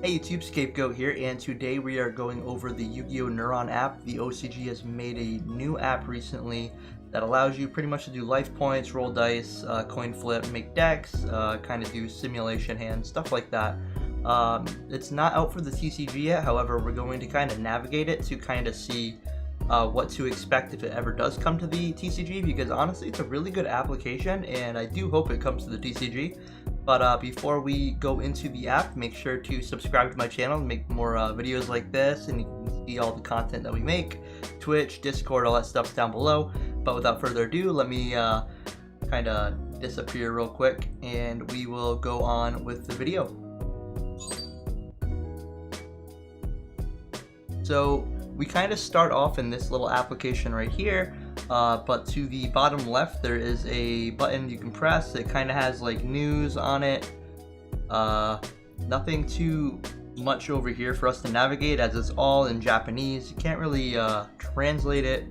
Hey YouTube, Scapegoat here, and today we are going over the Yugioh Neuron app. The OCG has made a new app recently that allows you pretty much to do life points, roll dice, coin flip, make decks, kind of do simulation hands, stuff like that. It's not out for the TCG yet, however we're going to kind of navigate it to kind of see what to expect if it ever does come to the TCG, because honestly it's a really good application and I do hope it comes to the TCG. But before we go into the app, make sure to subscribe to my channel and make more videos like this, and you can see all the content that we make, Twitch, Discord, all that stuff's down below. But without further ado, let me kind of disappear real quick and we will go on with the video. So we kind of start off in this little application right here, but to the bottom left there is a button you can press. It kind of has like news on it. Nothing too much over here for us to navigate as it's all in Japanese. You can't really translate it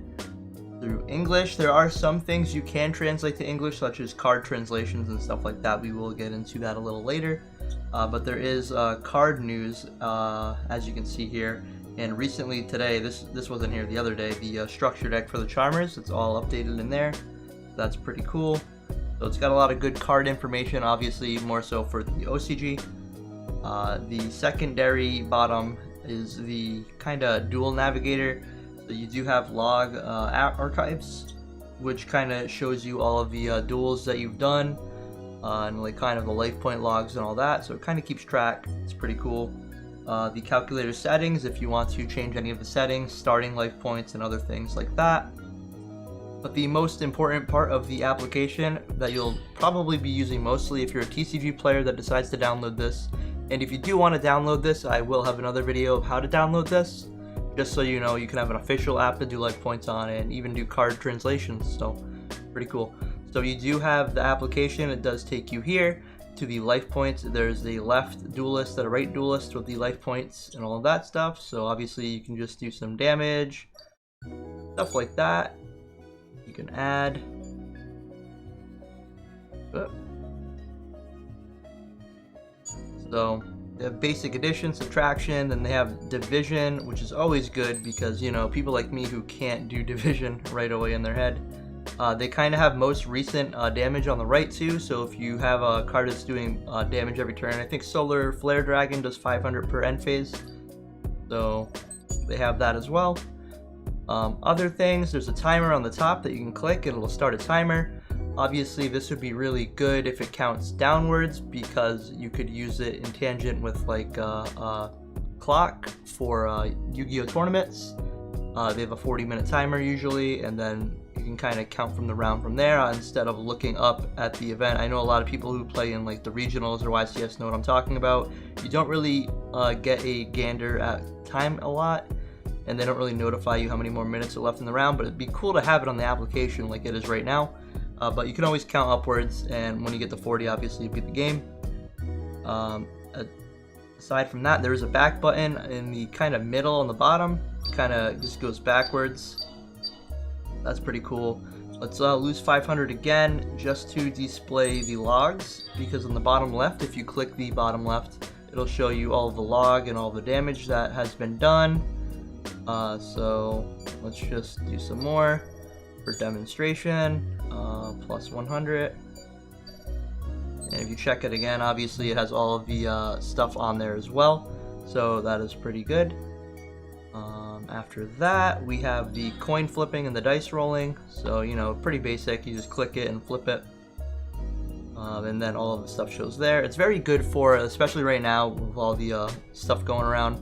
through English. There are some things you can translate to English, such as card translations and stuff like that. We will get into that a little later. But there is card news, as you can see here. And recently today, this wasn't here the other day, the structure deck for the Charmers, it's all updated in there. That's pretty cool. So it's got a lot of good card information, obviously more so for the OCG. The secondary bottom is the kind of duel navigator. So you do have log archives, which kind of shows you all of the duels that you've done, and like kind of the life point logs and all that. So it kind of keeps track. It's pretty cool. The calculator settings, if you want to change any of the settings, starting life points and other things like that. But the most important part of the application that you'll probably be using mostly if you're a TCG player that decides to download this, and if you do want to download this, I will have another video of how to download this, just so you know you can have an official app to do life points on and even do card translations, so pretty cool. So you do have the application. It does take you here to the life points. There's a left duelist and a right duelist with the life points and all of that stuff. So obviously you can just do some damage, stuff like that. You can add. So they have basic addition, subtraction, then they have division, which is always good because, you know, people like me who can't do division right away in their head. They kind of have most recent damage on the right too, so if you have a card that's doing damage every turn, I think Solar Flare Dragon does 500 per end phase, so they have that as well. Other things, there's a timer on the top that you can click and it'll start a timer. Obviously this would be really good if it counts downwards, because you could use it in tangent with like clock for Yu-Gi-Oh tournaments. They have a 40-minute timer usually, and then you can kind of count from the round from there instead of looking up at the event. I know a lot of people who play in like the regionals or YCS know what I'm talking about. You don't really get a gander at time a lot, and they don't really notify you how many more minutes are left in the round, but it'd be cool to have it on the application like it is right now. But you can always count upwards, and when you get to 40, obviously you beat the game. Aside from that, there is a back button in the kind of middle on the bottom. It kind of just goes backwards. That's pretty cool. Let's lose 500 again just to display the logs, because on the bottom left, if you click the bottom left, it'll show you all of the log and all the damage that has been done. So let's just do some more for demonstration. Plus 100. And if you check it again, obviously it has all of the stuff on there as well, so that is pretty good. After that, we have the coin flipping and the dice rolling. So, you know, pretty basic. You just click it and flip it, and then all of the stuff shows there. It's very good for, especially right now with all the stuff going around,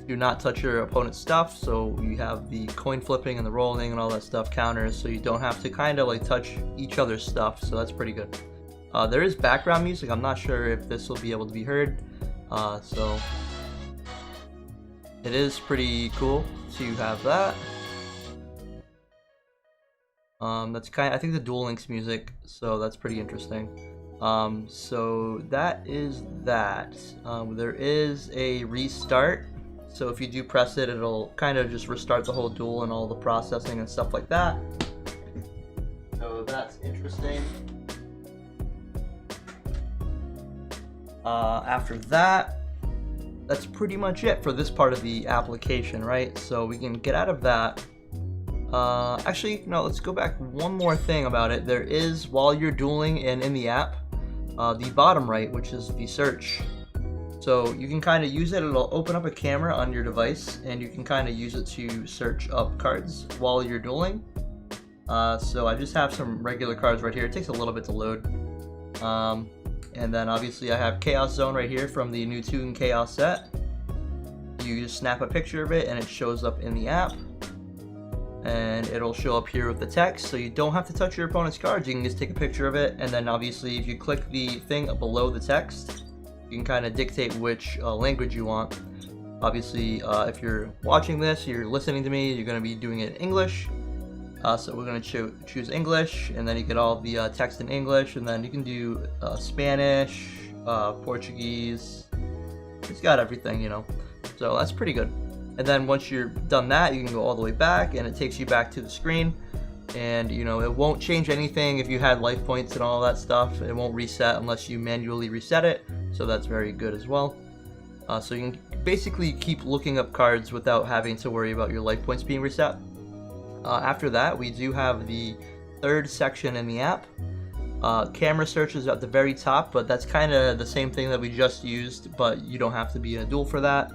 do not touch your opponent's stuff. So you have the coin flipping and the rolling and all that stuff counters, so you don't have to kind of like touch each other's stuff, so that's pretty good. There is background music. I'm not sure if this will be able to be heard, so it is pretty cool to have that. That's I think the Duel Links music, so that's pretty interesting. So that is that. There is a restart, so if you do press it, it'll kind of just restart the whole duel and all the processing and stuff like that. So that's interesting. After that, that's pretty much it for this part of the application, right? So we can get out of that. Actually, no, let's go back one more thing about it. There is, while you're dueling and in the app, the bottom right, which is the search. So you can kind of use it, it'll open up a camera on your device, and you can kind of use it to search up cards while you're dueling. So I just have some regular cards right here. It takes a little bit to load. And then obviously I have Chaos Zone right here from the new Toon Chaos set. You just snap a picture of it and it shows up in the app. And it'll show up here with the text, so you don't have to touch your opponent's cards. You can just take a picture of it, and then obviously if you click the thing below the text, you can kind of dictate which language you want. Obviously, if you're watching this, you're listening to me, you're going to be doing it in English. So we're going to choose English, and then you get all the text in English, and then you can do Spanish, Portuguese. It's got everything, you know. So that's pretty good. And then once you're done that, you can go all the way back, and it takes you back to the screen. And you know, it won't change anything if you had life points and all that stuff. It won't reset unless you manually reset it, so that's very good as well. So you can basically keep looking up cards without having to worry about your life points being reset. After that, we do have the third section in the app. Camera search is at the very top, but that's kind of the same thing that we just used, but you don't have to be in a duel for that.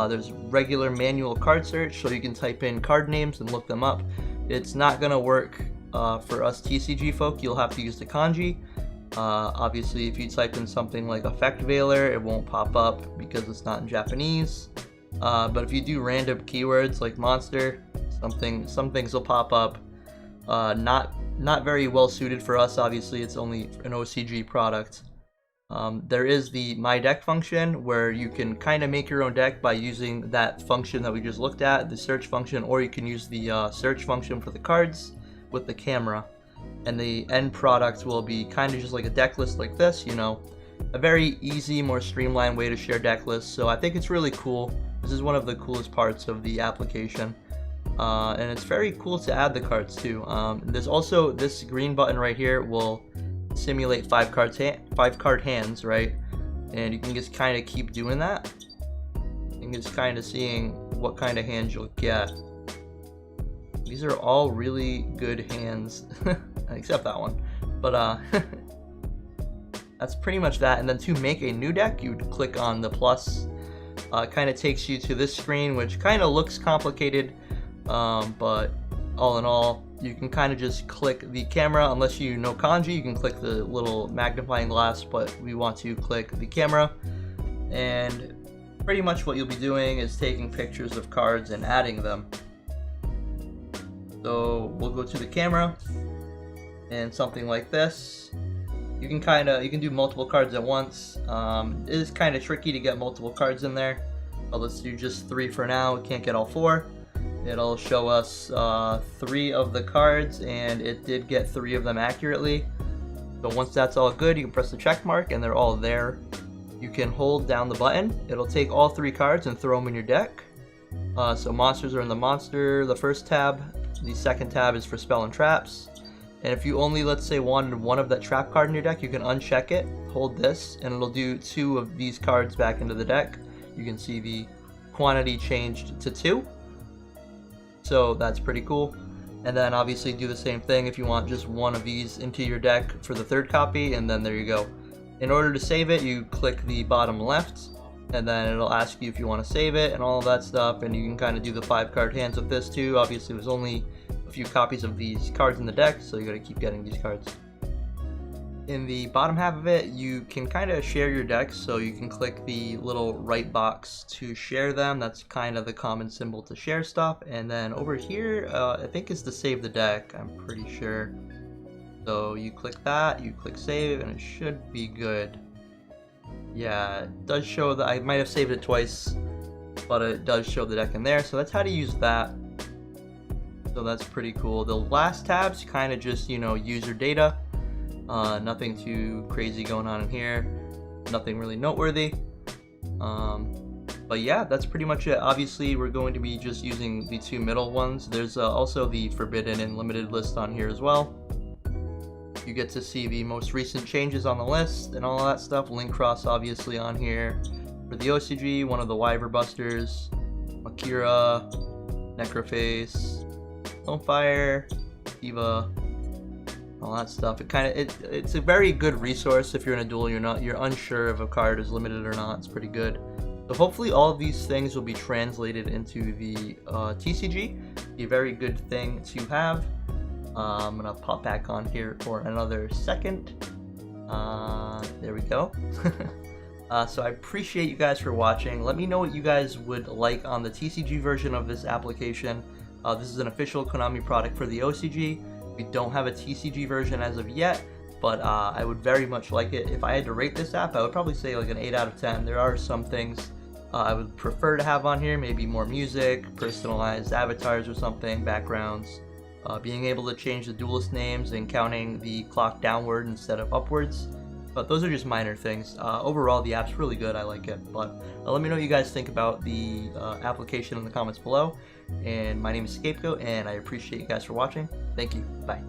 There's regular manual card search, so you can type in card names and look them up. It's not going to work for us TCG folk. You'll have to use the kanji. Obviously, if you type in something like Effect Veiler, it won't pop up because it's not in Japanese. But if you do random keywords like monster, some things will pop up. Not very well suited for us. Obviously, it's only an OCG product. There is the My Deck function where you can kind of make your own deck by using that function that we just looked at, the search function, or you can use the search function for the cards with the camera. And the end product will be kind of just like a deck list like this, you know, a very easy, more streamlined way to share deck lists. So I think it's really cool. This is one of the coolest parts of the application. And it's very cool to add the cards too. There's also this green button right here will simulate 5 card hands, right? And you can just kind of keep doing that and just kind of seeing what kind of hands you'll get. These are all really good hands except that one, but that's pretty much that. And then to make a new deck, you'd click on the plus. Kind of takes you to this screen, which kind of looks complicated, but all in all, you can kind of just click the camera. Unless you know kanji, you can click the little magnifying glass, but we want to click the camera. And pretty much what you'll be doing is taking pictures of cards and adding them. So we'll go to the camera, and something like this. You can do multiple cards at once. It is kind of tricky to get multiple cards in there, but let's do just 3 for now. We can't get all 4. It'll show us 3 of the cards, and it did get 3 of them accurately. So once that's all good, you can press the check mark and they're all there. You can hold down the button. It'll take all 3 cards and throw them in your deck. So monsters are in the monster, the first tab. The second tab is for spell and traps. And if you only, let's say, wanted one of that trap card in your deck, you can uncheck it, hold this, and it'll do 2 of these cards back into the deck. You can see the quantity changed to 2. So that's pretty cool. And then obviously do the same thing if you want just one of these into your deck for the third copy, and then there you go. In order to save it, you click the bottom left, and then it'll ask you if you want to save it and all of that stuff, and you can kind of do the 5 card hands with this too. Obviously there's only a few copies of these cards in the deck, so you gotta keep getting these cards. In the bottom half of it, you can kind of share your decks, so you can click the little right box to share them. That's kind of the common symbol to share stuff. And then over here, I think is to save the deck, I'm pretty sure. So you click that, you click save, and it should be good. Yeah, it does show that I might have saved it twice, but it does show the deck in there. So that's how to use that. So that's pretty cool. The last tab's kind of just, you know, user data. Nothing too crazy going on in here. Nothing really noteworthy. But yeah, that's pretty much it. Obviously, we're going to be just using the 2 middle ones. There's also the forbidden and limited list on here as well. You get to see the most recent changes on the list and all that stuff. Link cross obviously on here. For the OCG, one of the Wyver Busters, Akira, Necroface, Stonefire, Eva, all that stuff. It's a very good resource if you're in a duel. You're unsure if a card is limited or not. It's pretty good. So hopefully all of these things will be translated into the TCG. A very good thing to have. I'm gonna pop back on here for another second. There we go. So I appreciate you guys for watching. Let me know what you guys would like on the TCG version of this application. This is an official Konami product for the OCG. We don't have a TCG version as of yet, but I would very much like it. If I had to rate this app, I would probably say like an 8 out of 10. There are some things I would prefer to have on here, maybe more music, personalized avatars or something, backgrounds, being able to change the duelist names and counting the clock downward instead of upwards. But those are just minor things. Overall, the app's really good. I like it. But let me know what you guys think about the application in the comments below. And my name is Scapegoat, and I appreciate you guys for watching. Thank you. Bye.